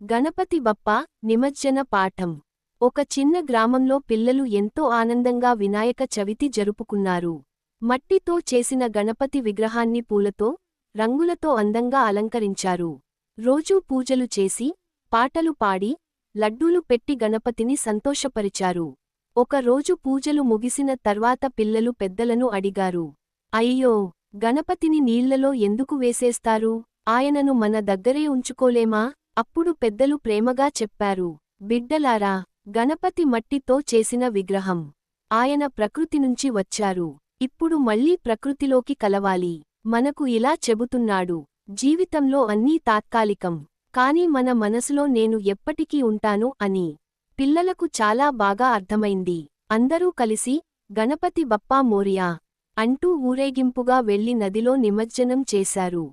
గణపతి బప్పా నిమజ్జన పాఠం. ఒక చిన్న గ్రామంలో పిల్లలు ఎంతో ఆనందంగా వినాయక చవితి జరుపుకున్నారు. మట్టితో చేసిన గణపతి విగ్రహాన్ని పూలతో, రంగులతో అందంగా అలంకరించారు. రోజూ పూజలు చేసి, పాటలు పాడి, లడ్డూలు పెట్టి గణపతిని సంతోషపరిచారు. ఒక రోజు పూజలు ముగిసిన తర్వాత పిల్లలు పెద్దలను అడిగారు. అయ్యో, గణపతిని నీళ్లలో ఎందుకు వేసేస్తారు? ఆయనను మన దగ్గరే ఉంచుకోలేమా? అప్పుడు పెద్దలు ప్రేమగా చెప్పారు. బిడ్డలారా, గణపతి మట్టితో చేసిన విగ్రహం. ఆయన ప్రకృతి నుంచి వచ్చారు. ఇప్పుడు మళ్ళీ ప్రకృతిలోకి కలవాలి. మనకు ఇలా చెబుతున్నాడు. జీవితంలో అన్నీ తాత్కాలికం. కాని మన మనసులో నేను ఎప్పటికీ ఉంటాను అని. పిల్లలకు చాలా బాగా అర్థమైంది. అందరూ కలిసి, గణపతి బప్పా మోరియా అంటూ ఊరేగింపుగా వెళ్లి నదిలో నిమజ్జనం చేశారు.